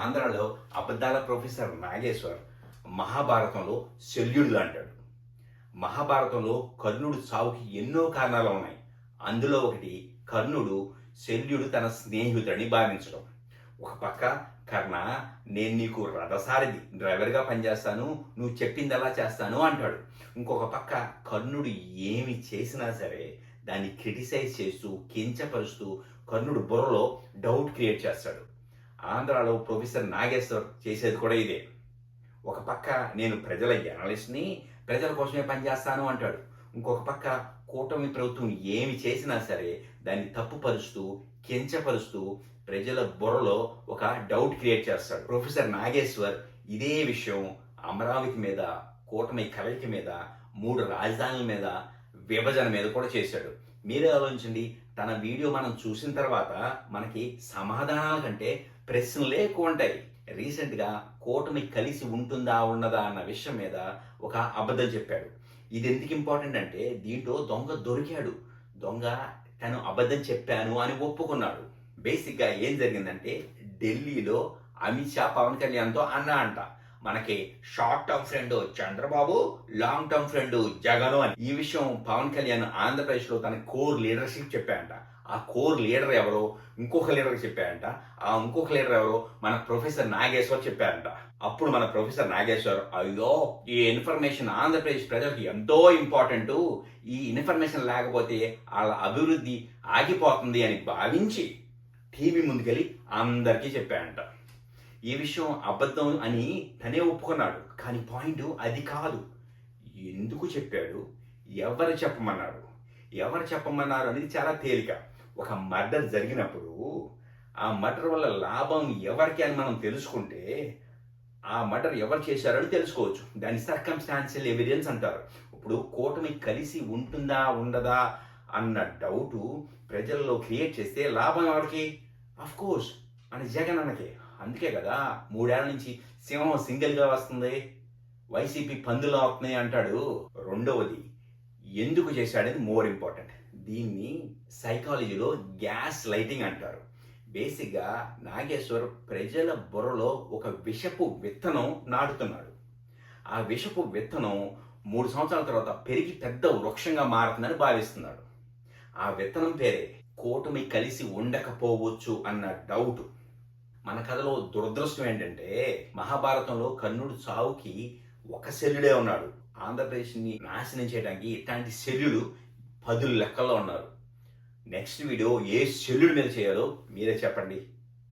ఆంధ్రాలో అబద్ధాల ప్రొఫెసర్ నాగేశ్వర్ మహాభారతంలో శల్యుడు అంటాడు. మహాభారతంలో కర్ణుడు చావుకి ఎన్నో కారణాలు ఉన్నాయి. అందులో ఒకటి కర్ణుడు శల్యుడు తన స్నేహితుడిని భావించడం. ఒక పక్క కర్ణ, నేను నీకు రథసారథి డ్రైవర్గా పనిచేస్తాను, నువ్వు చెప్పింది అలా చేస్తాను అంటాడు. ఇంకొక పక్క కర్ణుడు ఏమి చేసినా సరే దాన్ని క్రిటిసైజ్ చేస్తూ కించపరుస్తూ కర్ణుడు బుర్రలో డౌట్ క్రియేట్ చేస్తాడు. ఆంధ్రాలో ప్రొఫెసర్ నాగేశ్వర్ చేసేది కూడా ఇదే. ఒక పక్క నేను ప్రజల జర్నలిస్ట్ని, ప్రజల కోసమే పనిచేస్తాను అంటాడు. ఇంకొక పక్క కూటమి ప్రభుత్వం ఏమి చేసినా సరే దాన్ని తప్పుపరుస్తూ కించపరుస్తూ ప్రజల బుర్రలో ఒక డౌట్ క్రియేట్ చేస్తాడు. ప్రొఫెసర్ నాగేశ్వర్ ఇదే విషయం అమరావతి మీద, కూటమి కలయిక మీద, 3 రాజధానుల మీద, విభజన మీద కూడా చేశాడు. మీరే ఆలోచించండి, తన వీడియో మనం చూసిన తర్వాత మనకి సమాధానాల కంటే ప్రశ్నలే ఎక్కువ ఉంటాయి. రీసెంట్గా కూటమి కలిసి ఉంటుందా ఉండదా అన్న విషయం మీద ఒక అబద్ధం చెప్పాడు. ఇది ఎందుకు ఇంపార్టెంట్ అంటే దీంట్లో దొంగ దొరికాడు. దొంగ తను అబద్ధం చెప్పాను అని ఒప్పుకున్నాడు. బేసిక్గా ఏం జరిగిందంటే ఢిల్లీలో అమిత్ షా పవన్ కళ్యాణ్తో అన్నా అంట, మనకి short term friend Chandrababu, long term friend Jagan అని. ఈ విషయం పవన్ కళ్యాణ్ ఆంధ్రప్రదేశ్లో తన కోర్ లీడర్షిప్ చెప్పాయంట. ఆ కోర్ లీడర్ ఎవరో ఇంకొక లీడర్కి చెప్పారంట. ఆ ఇంకొక లీడర్ ఎవరో మన ప్రొఫెసర్ నాగేశ్వర్ చెప్పారంట. అప్పుడు మన ప్రొఫెసర్ నాగేశ్వర్, అయ్యో ఈ ఇన్ఫర్మేషన్ ఆంధ్రప్రదేశ్ ప్రజలకు ఎంతో ఇంపార్టెంట్, ఈ ఇన్ఫర్మేషన్ లేకపోతే వాళ్ళ అభివృద్ధి ఆగిపోతుంది అని భావించి టీవీ ముందుకెళ్ళి అందరికీ చెప్పారంట. ఈ విషయం అబద్ధం అని తనే ఒప్పుకున్నాడు. కానీ పాయింట్ అది కాదు. ఎందుకు చెప్పాడు, ఎవరు చెప్పమన్నారు అనేది చాలా తేలిక. ఒక మర్డర్ జరిగినప్పుడు ఆ మర్డర్ వల్ల లాభం ఎవరికి అని మనం తెలుసుకుంటే ఆ మర్డర్ ఎవరు చేశారని తెలుసుకోవచ్చు. దాన్ని సర్కమ్స్టాన్షియల్ ఎవిడెన్స్ అంటారు. ఇప్పుడు కూటమి కలిసి ఉంటుందా ఉండదా అన్న డౌటు ప్రజల్లో క్రియేట్ చేస్తే లాభం ఎవరికి? అఫ్ కోర్స్ అని జగన్ అన్నకే. అందుకే కదా 3 ఏళ్ల నుంచి సింహం సింగిల్గా వస్తుంది, వైసీపీ పందులు అవుతున్నాయి అంటాడు. రెండవది ఎందుకు చేశాడని మోర్ ఇంపార్టెంట్. దీన్ని సైకాలజీలో గ్యాస్ లైటింగ్ అంటారు. బేసిక్గా నాగేశ్వర్ ప్రజల బుర్రలో ఒక విషపు విత్తనం నాటుతున్నాడు. ఆ విషపు విత్తనం 3 సంవత్సరాల తర్వాత పెరిగి పెద్ద వృక్షంగా మారుతుందని భావిస్తున్నాడు. ఆ విత్తనం పేరే కూటమి కలిసి ఉండకపోవచ్చు అన్న డౌట్. మన కథలో దురదృష్టం ఏంటంటే మహాభారతంలో కర్ణుడు చావుకి ఒక శల్యుడే ఉన్నాడు. ఆంధ్రప్రదేశ్ని నాశనం చేయడానికి ఇట్లాంటి శల్యులు 10 లెక్కల్లో ఉన్నారు. నెక్స్ట్ వీడియో ఏ శల్యుడి మీద చేయాలో మీరే చెప్పండి.